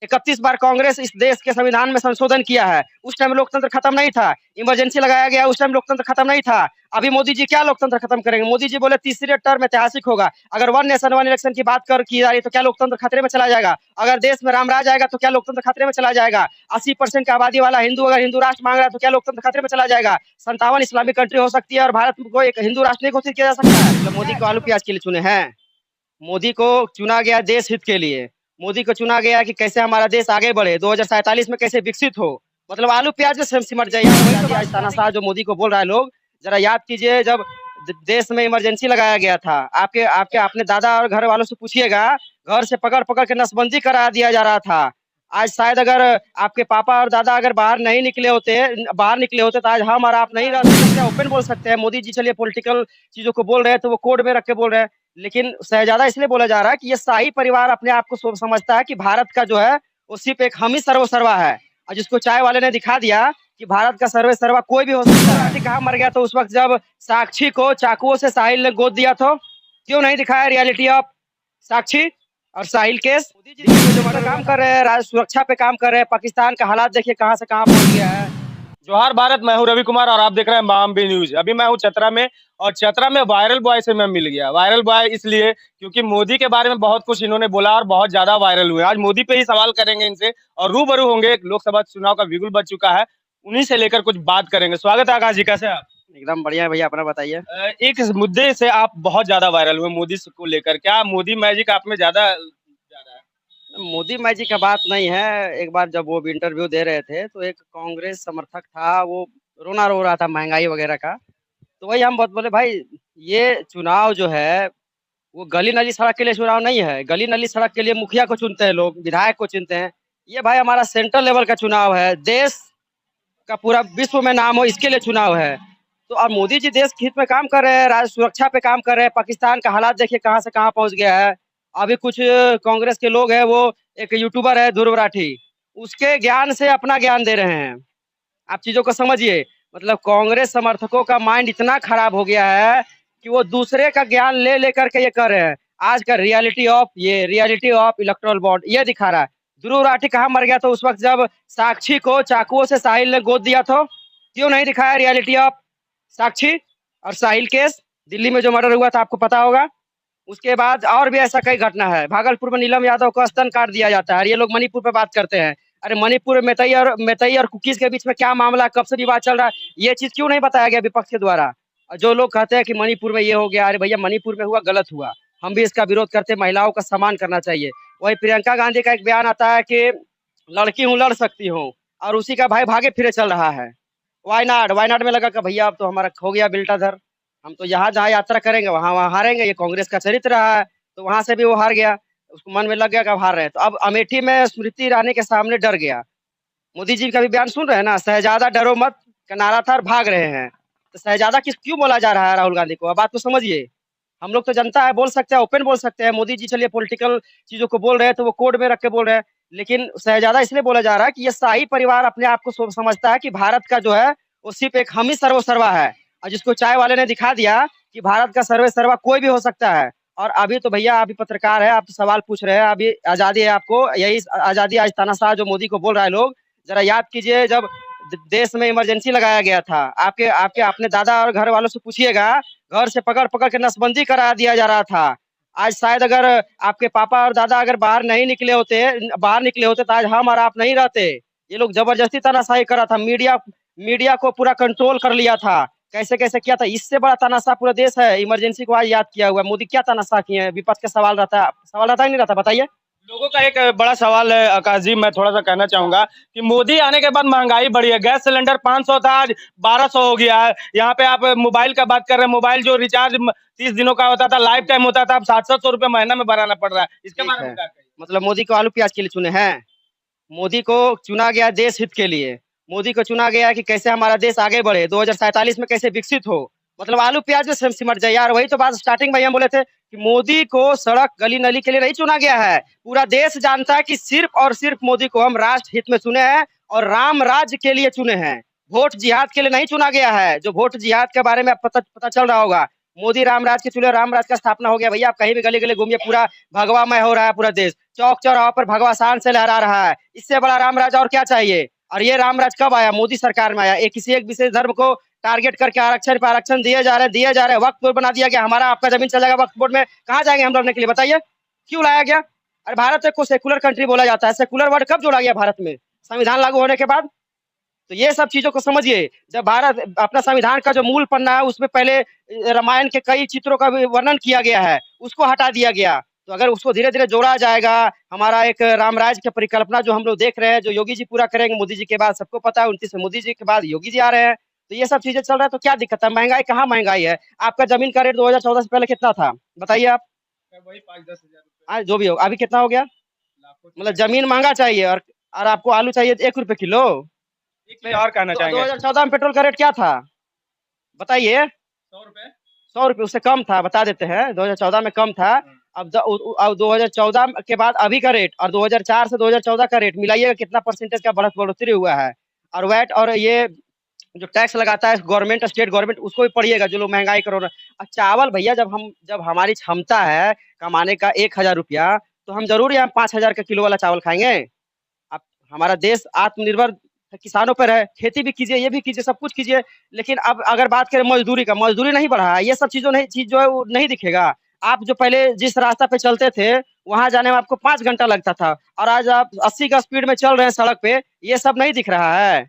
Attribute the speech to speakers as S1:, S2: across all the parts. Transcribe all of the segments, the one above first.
S1: 31 बार कांग्रेस इस देश के संविधान में संशोधन किया है। उस टाइम लोकतंत्र खत्म नहीं था, इमरजेंसी लगाया गया, उस टाइम लोकतंत्र खत्म नहीं था। अभी मोदी जी क्या लोकतंत्र खत्म करेंगे? मोदी जी बोले तीसरे टर्म ऐतिहासिक होगा। अगर वन नेशन वन इलेक्शन की बात की जा रही है तो क्या लोकतंत्र खतरे में चला जाएगा? अगर देश में रामराज आएगा तो क्या लोकतंत्र खतरे में चला जाएगा? 80% की आबादी वाला हिंदू अगर हिंदू राष्ट्र मांग रहा है तो क्या लोकतंत्र खतरे में चला जाएगा? 57 इस्लामिक कंट्री हो सकती है और भारत को एक हिंदू राष्ट्र नहीं घोषित किया जा सकता है। मतलब मोदी को आलू प्याज के लिए चुने हैं। मोदी को चुना गया देश हित के लिए। मोदी को चुना गया कि कैसे हमारा देश आगे बढ़े, 2047 में कैसे विकसित हो। मतलब आलू प्याज में सिमट जाइए। आज तानाशाह जो मोदी को बोल रहा है लोग, जरा याद कीजिए, जब देश में इमरजेंसी लगाया गया था, आपके आपके अपने दादा और घर वालों से पूछिएगा, घर से पकड़ पकड़ के नसबंदी करा दिया जा रहा था। आज शायद अगर आपके पापा और दादा अगर बाहर निकले होते तो आज हम और आप नहीं रह सकते। ओपन बोल सकते हैं। मोदी जी चलिए पॉलिटिकल चीजों को बोल रहे हैं तो वो कोड में रख के बोल रहे हैं, लेकिन शहजादा इसलिए बोला जा रहा है कि ये शाही परिवार अपने आप को समझता है कि भारत का जो है वो सिर्फ एक हम ही सर्वसर्वा है। और जिसको चाय वाले ने दिखा दिया कि भारत का सर्वे सर्वा कोई भी हो सकता है। कहाँ मर गया तो उस वक्त जब साक्षी को चाकुओं से साहिल ने गोद दिया, तो क्यों नहीं दिखाया रियलिटी ऑफ साक्षी और साहिल केस? मोदी जी जो काम कर रहे हैं, राज्य सुरक्षा पे काम कर रहे हैं, पाकिस्तान का हालात देखिए कहाँ से कहाँ पहुंच गया है।
S2: जोहार भारत, मैं हूं रवि कुमार और आप देख रहे हैं मामबी न्यूज। अभी मैं हूं चतरा में और चतरा में वायरल बॉय से मैं मिल गया। वायरल बॉय इसलिए क्योंकि मोदी के बारे में बहुत कुछ इन्होंने बोला और बहुत ज्यादा वायरल हुए। आज मोदी पे ही सवाल करेंगे इनसे और रूबरू होंगे। लोकसभा चुनाव का बिगुल बज चुका है, उन्हीं से लेकर कुछ बात करेंगे। स्वागत है आकाश जी, कैसे आप?
S1: एकदम बढ़िया है भैया, अपना बताइए।
S2: एक मुद्दे से आप बहुत ज्यादा वायरल हुए मोदी को लेकर, क्या मोदी मैजिक आप में ज्यादा ज्यादा है?
S1: मोदी मैजिक का बात नहीं है। एक बार जब वो इंटरव्यू दे रहे थे तो एक कांग्रेस समर्थक था, वो रोना रो रहा था महंगाई वगैरह का। तो वही हम बहुत बोले भाई, ये चुनाव जो है वो गली नली सड़क के लिए चुनाव नहीं है। गली नली सड़क के लिए मुखिया को चुनते हैं लोग, विधायक को चुनते हैं। ये भाई हमारा सेंट्रल लेवल का चुनाव है, देश का पूरा विश्व में नाम हो इसके लिए चुनाव है। तो अब मोदी जी देश के हित में काम कर रहे हैं, राज्य सुरक्षा पे काम कर रहे हैं। पाकिस्तान का हालात देखिए कहाँ से कहाँ पहुंच गया है। अभी कुछ कांग्रेस के लोग हैं, वो एक यूट्यूबर है ध्रुव राठी, उसके ज्ञान से अपना ज्ञान दे रहे हैं। आप चीजों को समझिए। मतलब कांग्रेस समर्थकों का माइंड इतना खराब हो गया है कि वो दूसरे का ज्ञान ले लेकर के ये कर रहे हैं। आज का रियलिटी ऑफ इलेक्ट्रल बॉन्ड ये दिखा रहा है। ध्रुव राठी कहाँ मर गया तो उस वक्त जब साक्षी को चाकुओं से साहिल ने गोद दिया, तो क्यों नहीं दिखाया रियलिटी ऑफ साक्षी और साहिल केस? दिल्ली में जो मर्डर हुआ था आपको पता होगा। उसके बाद और भी ऐसा कई घटना है। भागलपुर में नीलम यादव को स्तन काट दिया जाता है और ये लोग मणिपुर पे बात करते हैं। अरे मणिपुर में मेतई और कुकीज के बीच में क्या मामला, कब से विवाद चल रहा है, ये चीज क्यों नहीं बताया गया विपक्ष के द्वारा? और जो लोग कहते हैं कि मणिपुर में ये हो गया, अरे भैया मणिपुर में हुआ गलत हुआ, हम भी इसका विरोध करते, महिलाओं का सम्मान करना चाहिए। वही प्रियंका गांधी का एक बयान आता है कि लड़की हूँ लड़ सकती हूँ, और उसी का भाई भागे फिरे चल रहा है। वायनाड में लगा कि भैया अब तो हमारा हो गया बेल्टाधर, हम तो यहाँ जहाँ यात्रा करेंगे वहाँ वहाँ हारेंगे। ये कांग्रेस का चरित्र रहा है, तो वहां से भी वो हार गया। उसको मन में लग गया कि अब हार रहे हैं, तो अब अमेठी में स्मृति ईरानी के सामने डर गया। मोदी जी का भी बयान सुन रहे हैं ना, शहजादा डरो मत का नारा था और भाग रहे हैं। तो शहजादा किस क्यों बोला जा रहा है राहुल गांधी को? अब बात को समझिए। हम लोग तो जनता है, बोल सकते हैं, ओपन बोल सकते हैं। मोदी जी चलिए पॉलिटिकल चीजों को बोल रहे हैं तो वो कोड में रख के बोल रहे हैं, लेकिन शहजादा इसलिए बोला जा रहा है कि ये शाही परिवार अपने आप को समझता है कि भारत का जो है वो सिर्फ एक हम ही सर्वसर्वा है। और जिसको चाय वाले ने दिखा दिया कि भारत का सर्वे सर्वा कोई भी हो सकता है। और अभी तो भैया अभी पत्रकार है, आप तो सवाल पूछ रहे हैं, अभी आजादी है आपको, यही आजादी आज तानाशाह जो मोदी को बोल रहा है लोग, जरा याद कीजिए, जब देश में इमरजेंसी लगाया गया था, आपके आपके अपने दादा और घर वालों से पूछिएगा, घर से पकड़ पकड़ के नसबंदी करा दिया जा रहा था। आज शायद अगर आपके पापा और दादा अगर बाहर निकले होते तो आज हम और आप नहीं रहते। ये लोग जबरदस्ती तानाशाही कर रहा था, मीडिया को पूरा कंट्रोल कर लिया था। कैसे कैसे किया था, इससे बड़ा तानाशाह पूरा देश है। इमरजेंसी को आज याद किया हुआ है। मोदी क्या तानाशाह किए हैं? विपक्ष का सवाल रहता है नहीं रहता? बताइए।
S2: लोगों का एक बड़ा सवाल है आकाश जी, मैं थोड़ा सा कहना चाहूंगा कि मोदी आने के बाद महंगाई बढ़ी है। गैस सिलेंडर 500 था, आज 1200 हो गया है। यहाँ पे आप मोबाइल का बात कर रहे हैं, मोबाइल जो रिचार्ज 30 दिनों का होता था, लाइफ टाइम होता था, अब 700 रुपए महीना में भराना पड़ रहा है। इसके बारे में क्या कहिए?
S1: मतलब मोदी को आलू प्याज के लिए चुने हैं। मोदी को चुना गया देश हित के लिए। मोदी को चुना गया कि कैसे हमारा देश आगे बढ़े, 2047 में कैसे विकसित हो। मतलब आलू प्याज में सिमट जाए यार। वही तो बात स्टार्टिंग में हम बोले थे कि मोदी को सड़क गली नली के लिए नहीं चुना गया है। पूरा देश जानता है कि सिर्फ और सिर्फ मोदी को हम राष्ट्र हित में चुने हैं और राम राज्य के लिए चुने हैं। वोट जिहाद के लिए नहीं चुना गया है। जो वोट जिहाद के बारे में पता चल रहा होगा, मोदी रामराज के चूल्हे रामराज का स्थापना हो गया भैया। आप कहीं भी गली गली घूमिए, पूरा भगवामय हो रहा है पूरा देश। चौक चौराहों पर भगवा शान से लहरा रहा है। इससे बड़ा रामराज और क्या चाहिए। और ये रामराज कब आया, मोदी सरकार में आया। एक किसी एक विशेष धर्म को टारगेट करके आरक्षण पे आरक्षण दिए जा रहे वक्फ बोर्ड बना दिया गया। हमारा आपका जमीन चल जाएगा वक्फ बोर्ड में, कहाँ जाएंगे हम लड़ने के लिए बताइए, क्यों लाया गया। अरे भारत को सेकुलर कंट्री बोला जाता है, सेकुलर वर्ड कब जोड़ा गया भारत में, संविधान लागू होने के बाद। तो ये सब चीजों को समझिए। जब भारत अपना संविधान का जो मूल पन्ना है उसमें पहले रामायण के कई चित्रों का भी वर्णन किया गया है, उसको हटा दिया गया। तो अगर उसको धीरे धीरे जोड़ा जाएगा, हमारा एक रामराज की परिकल्पना जो हम लोग देख रहे हैं, जो योगी जी पूरा करेंगे मोदी जी के बाद, सबको पता है 29 में मोदी जी के बाद योगी जी आ रहे हैं। तो ये सब चीजें चल रहा है, तो क्या दिक्कत है। महंगाई कहाँ महंगाई है। आपका जमीन का रेट 2014 से पहले कितना था बताइए आप।
S2: वही 5-10 हजार
S1: आज जो भी हो, अभी कितना हो गया।
S2: लाखों
S1: मतलब जमीन महंगा चाहिए और आपको आलू चाहिए 1 रुपए किलो।
S2: एक चीज और कहना
S1: दो
S2: चाहेंगे।
S1: 2014 में पेट्रोल का रेट क्या था बताइए।
S2: 100 रुपए।
S1: 100 रुपये, उससे कम था, बता देते हैं। 2014 में कम था। अब 2014 के बाद अभी का रेट और 2004 से 2014 का रेट मिलाइएगा, कितना परसेंटेज का बढ़ोतरी हुआ है। और वैट और ये जो टैक्स लगाता है गवर्नमेंट, स्टेट गवर्नमेंट, उसको भी पढ़िएगा जो लोग महंगाई करो। और चावल भैया, जब हमारी क्षमता है कमाने का 1,000 रुपया, तो हम जरूर यहाँ 5,000 का किलो वाला चावल खाएंगे। अब हमारा देश आत्मनिर्भर किसानों पर है। खेती भी कीजिए, ये भी कीजिए, सब कुछ कीजिए। लेकिन अब अगर बात करें मजदूरी का, मजदूरी नहीं बढ़ा है। ये सब चीज जो है वो नहीं दिखेगा। आप जो पहले जिस रास्ता पे चलते थे वहां जाने में आपको 5 घंटा लगता था, और आज आप 80 का स्पीड में चल रहे हैं सड़क पे, ये सब नहीं दिख रहा है।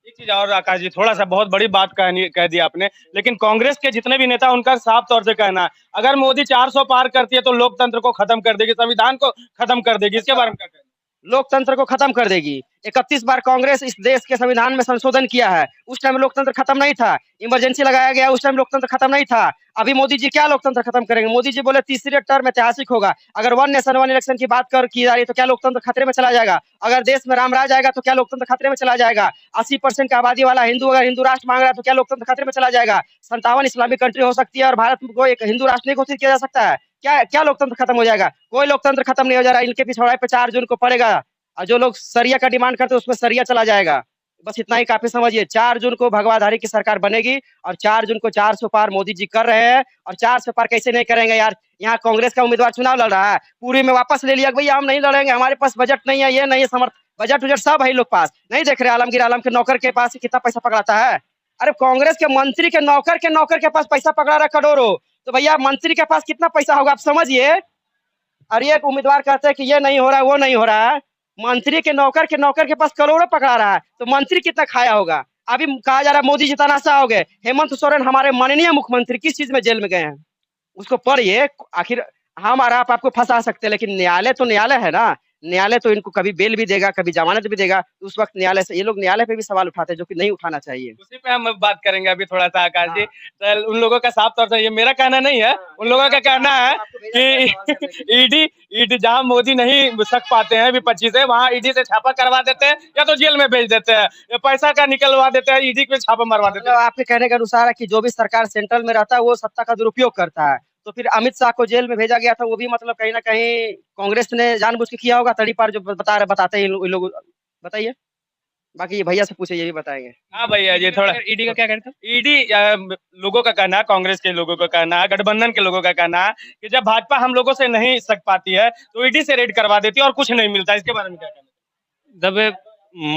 S2: एक चीज और आकाश जी, थोड़ा सा बहुत बड़ी बात कह दी आपने, लेकिन कांग्रेस के जितने भी नेता उनका साफ तौर से कहना है, अगर मोदी 400 पार करती है तो लोकतंत्र को खत्म कर देगी, संविधान को खत्म कर देगी। इसके बारे में क्या कहना है?
S1: लोकतंत्र को खत्म कर देगी। 31 बार कांग्रेस इस देश के संविधान में संशोधन किया है, उस टाइम लोकतंत्र खत्म नहीं था। इमरजेंसी लगाया गया, उस टाइम लोकतंत्र खत्म नहीं था। अभी मोदी जी क्या लोकतंत्र खत्म करेंगे। मोदी जी बोले तीसरी टर्म ऐतिहासिक होगा। अगर वन नेशन वन इलेक्शन की बात की जा रही है, तो क्या लोकतंत्र खतरे में चला जाएगा। अगर देश में रामराज आएगा तो क्या लोकतंत्र खतरे में चला जाएगा। 80% की आबादी वाला हिंदू अगर हिंदू राष्ट्र मांग रहा है, तो क्या लोकतंत्र खतरे में चला जाएगा। 57 इस्लामिक कंट्री हो सकती है और भारत को एक हिंदू राष्ट्र नहीं घोषित किया जा सकता है। क्या क्या लोकतंत्र खत्म हो जाएगा। कोई लोकतंत्र खत्म नहीं हो जा रहा है। इनके पिछवाड़े पे 4 जून को पड़ेगा, और जो लोग सरिया का डिमांड करते हैं उसमें सरिया चला जाएगा। बस इतना ही काफी समझिए। 4 जून को भगवाधारी की सरकार बनेगी, और 4 जून को 400 पार मोदी जी कर रहे हैं। और 400 पार कैसे नहीं करेंगे यार। यहाँ कांग्रेस का उम्मीदवार चुनाव लड़ रहा है, पूरी में वापस ले लिया भैया हम नहीं लड़ेंगे, हमारे पास बजट नहीं है, ये नहीं है, समर्थ बजट उजट सब है लोग पास। नहीं देख रहे आलमगीर आलम के नौकर के पास कितना पैसा पकड़ाता है। अरे कांग्रेस के मंत्री के नौकर के पास पैसा पकड़ा रहा है करोड़ों। तो भैया मंत्री के पास कितना पैसा होगा आप समझिए। और ये उम्मीदवार कहते हैं कि ये नहीं हो रहा है, वो नहीं हो रहा है। मंत्री के नौकर के पास करोड़ों पकड़ा रहा है, तो मंत्री कितना खाया होगा। अभी कहा जा रहा है मोदी जी तनाशा हो गए। हेमंत सोरेन हमारे माननीय मुख्यमंत्री किस चीज में जेल में गए हैं, उसको पढ़िए। आखिर हम और आप आपको फंसा सकते हैं, लेकिन न्यायालय तो न्यायालय है ना। न्यायालय तो इनको कभी बेल भी देगा, कभी जमानत भी देगा। उस वक्त न्यायालय से ये लोग न्यायालय पे भी सवाल उठाते हैं, जो कि नहीं उठाना चाहिए।
S2: उसी पे हम बात करेंगे अभी थोड़ा सा आकाश जी। तो उन लोगों का साफ तौर से, ये मेरा कहना नहीं है, उन लोगों का कहना है कि ईडी जहां मोदी नहीं सक पाते हैं विपक्षी से, वहां ईडी से छापा करवा देते हैं या तो जेल में भेज देते हैं, या पैसा का निकलवा देते हैं, ईडी पे छापा मरवा देते हैं।
S1: आपके कहने के अनुसार है कि जो भी सरकार सेंट्रल में रहता है वो सत्ता का दुरुपयोग करता है। तो फिर अमित शाह को जेल में भेजा गया था, वो भी मतलब कहीं ना कहीं कांग्रेस ने जानबूझ के किया होगा। तड़ीपार जो बताते हैं इन लोग, बताइए। बाकी ये भैया से पूछे, ये भी बताएंगे।
S2: हाँ भैया, ये थोड़ा ईडी का क्या कहते हैं। ईडी लोगों का कहना है, कांग्रेस के लोगों का कहना है, गठबंधन के लोगों का कहना है कि जब भाजपा हम लोगों से नहीं सक पाती है तो ईडी से रेड करवा देती है और कुछ नहीं मिलता। इसके बारे में क्या कहना है।
S3: जब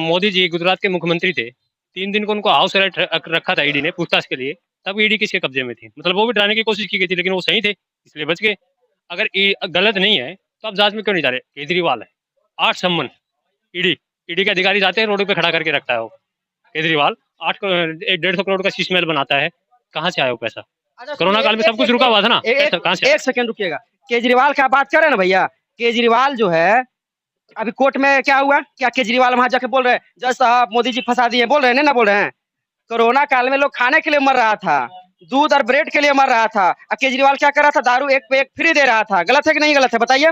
S3: मोदी जी गुजरात के मुख्यमंत्री थे, 3 दिन को उनको हाउस अरेस्ट रखा था ईडी ने पूछताछ के लिए, तब ईडी किसके कब्जे में थी। मतलब वो भी डराने की कोशिश की गई थी, लेकिन वो सही थे इसलिए बच गए। अगर गलत नहीं है तो आप जांच में क्यों नहीं जा रहे। केजरीवाल है, 8 सम्मन ईडी के अधिकारी जाते हैं, रोड पे खड़ा करके रखता है वो केजरीवाल। 150 करोड़ का शीश महल बनाता है, कहाँ से आया वो पैसा। कोरोना काल में सब कुछ रुका हुआ था ना, कहाँ से।
S1: एक सेकंड रुकिएगा। केजरीवाल का बात करें ना भैया, केजरीवाल जो है अभी कोर्ट में क्या हुआ, क्या केजरीवाल वहां जाके बोल रहे हैं जज साहब मोदी जी फंसा दिए, बोल रहे हैं ना बोल रहे हैं। कोरोना काल में लोग खाने के लिए मर रहा था, दूध और ब्रेड के लिए मर रहा था, और केजरीवाल क्या कर रहा था, दारू एक पे एक फ्री दे रहा था। गलत है कि नहीं गलत है बताइए।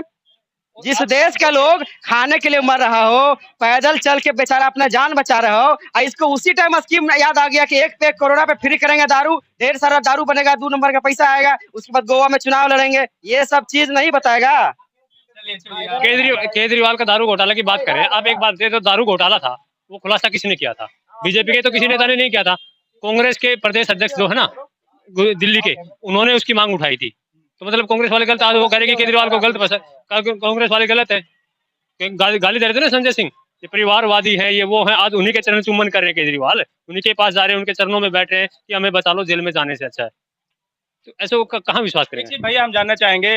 S1: जिस देश का लोग खाने के लिए मर रहा हो, पैदल चल के बेचारा अपना जान बचा रहा हो, और इसको उसी टाइम स्कीम याद आ गया कि एक पे एक कोरोना पे फ्री करेंगे दारू, ढेर सारा दारू बनेगा, 2 नंबर का पैसा आएगा, उसके बाद गोवा में चुनाव लड़ेंगे। ये सब चीज नहीं बताएगा।
S3: केजरीवाल का दारू घोटाला की बात करें, अब एक बात, तो दारू घोटाला था वो खुलासा किसने किया था। बीजेपी के तो किसी नेता ने नहीं किया था। कांग्रेस के प्रदेश अध्यक्ष जो है ना, दिल्ली के, उन्होंने उसकी मांग उठाई थी। तो मतलब कांग्रेस वाले गलत, आज वो कह रहे कि केजरीवाल को गलत पसंद, कांग्रेस वाले गलत है। गाली दे रहे थे ना संजय सिंह, ये परिवारवादी है, ये वो है, आज उन्हीं के चरण चुम्बन कर रहे हैं केजरीवाल, उन्हीं के पास जा रहे हैं, उनके चरणों में बैठ रहे हैं कि हमें बचा लो, जेल में जाने से अच्छा है। तो ऐसे वो कहाँ विश्वास करेंगे।
S2: देखिए भैया, हम जानना चाहेंगे,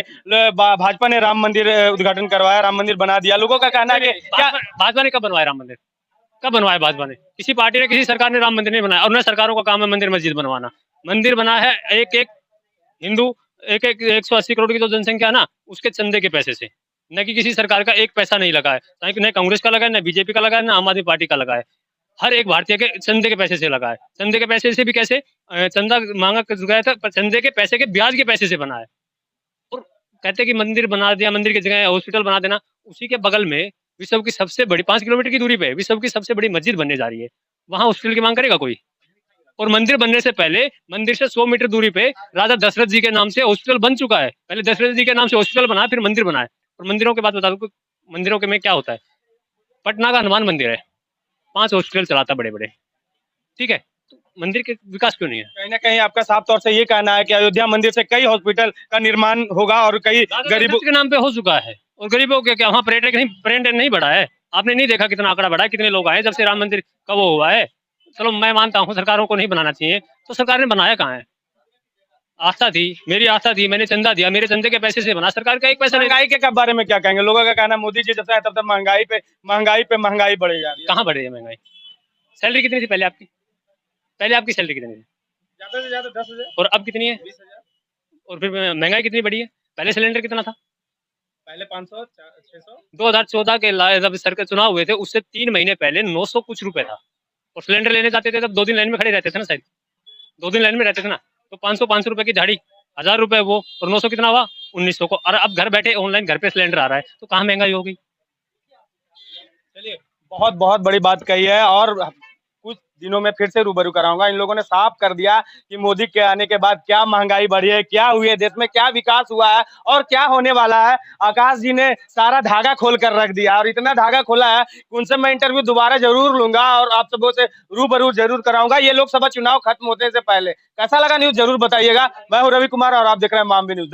S2: भाजपा ने राम मंदिर उद्घाटन करवाया, राम मंदिर बना दिया, लोगों का कहना है कि क्या
S3: भाजपा ने कब बनवाया राम मंदिर? कब बनवाया भाजपा ने? किसी पार्टी ने, किसी सरकार ने राम मंदिर नहीं बनाया, और न सरकारों का काम है मंदिर मस्जिद बनवाना। मंदिर बना है एक एक हिंदू, एक एक 180 करोड़ की जो जनसंख्या है ना, उसके चंदे के पैसे से, न कि किसी सरकार का एक पैसा नहीं लगा है, न कांग्रेस का लगा है, न बीजेपी का लगा है, न आम आदमी पार्टी का लगा है। हर एक भारतीय के चंदे के पैसे से लगा है। चंदे के पैसे से भी कैसे? चंदा मांगा गया था, पर चंदे के पैसे के ब्याज के पैसे से बना है। और कहते कि मंदिर बना दिया, मंदिर की जगह हॉस्पिटल बना देना। उसी के बगल में विश्व की सबसे बड़ी, 5 किलोमीटर की दूरी पे विश्व की सबसे बड़ी मस्जिद बनने जा रही है, वहां हॉस्पिटल की मांग करेगा कोई? और मंदिर बनने से पहले मंदिर से 100 मीटर दूरी पे राजा दशरथ जी के नाम से हॉस्पिटल बन चुका है। पहले दशरथ जी के नाम से हॉस्पिटल बना, फिर मंदिर बना है। और मंदिरों की बात बता दूं, मंदिरों के में क्या होता है, पटना का हनुमान मंदिर है, 5 हॉस्पिटल चलाता बड़े बड़े, ठीक है, तो मंदिर के विकास क्यों नहीं है?
S2: कहीं ना कहीं आपका साफ तौर से ये कहना है कि अयोध्या मंदिर से कई हॉस्पिटल का निर्माण होगा और कई गरीबों
S3: के नाम पे हो चुका है, और गरीबों के क्या वहाँ पर्यटन नहीं बढ़ा है? आपने नहीं देखा कितना आंकड़ा बढ़ा है, कितने लोग आए जब से राम मंदिर का वो हुआ है? चलो मैं मानता हूँ सरकारों को नहीं बनाना चाहिए, तो सरकार ने बनाया कहाँ है? आस्था थी, मेरी आस्था थी, मैंने चंदा दिया, मेरे चंदे के पैसे से बना, सरकार का एक पैसा नहीं।
S2: महंगाई के बारे में क्या कहेंगे? लोगों का कहना है मोदी जी जब से आए तब तक महंगाई बढ़ी जा रही है।
S3: कहाँ बढ़ी है महंगाई? सैलरी कितनी थी पहले आपकी? पहले आपकी सैलरी कितनी थी?
S2: ज्यादा से ज्यादा 10,000।
S3: और अब कितनी है?
S2: 20,000।
S3: और फिर महंगाई कितनी बढ़ी है? पहले सिलेंडर कितना था?
S2: पहले 500, 600।
S3: 2014 के जब सरकार चुनाव हुए थे, उससे 3 महीने पहले 900 कुछ रुपए था, और सिलेंडर लेने जाते थे तब 2 दिन लाइन में खड़े रहते थे ना, शायद 2 दिन लाइन में रहते थे ना, तो 500 रुपए की झाड़ी, 1000 रुपए वो, और 900 कितना हुआ? 1900 को। और अब घर बैठे ऑनलाइन घर पे सिलेंडर आ रहा है, तो कहाँ महंगाई होगी?
S2: चलिए, बहुत बहुत बड़ी बात कही है, और कुछ दिनों में फिर से रूबरू कराऊंगा। इन लोगों ने साफ कर दिया कि मोदी के आने के बाद क्या महंगाई बढ़ी है, क्या हुई है देश में, क्या विकास हुआ है और क्या होने वाला है। आकाश जी ने सारा धागा खोल कर रख दिया, और इतना धागा खोला है कि उनसे मैं इंटरव्यू दोबारा जरूर लूंगा और आप सबों से रूबरू जरूर कराऊंगा, ये लोकसभा चुनाव खत्म होने से पहले। कैसा लगा न्यूज जरूर बताइएगा। मैं हूँ रवि कुमार और आप देख रहे हैं मामबी न्यूज।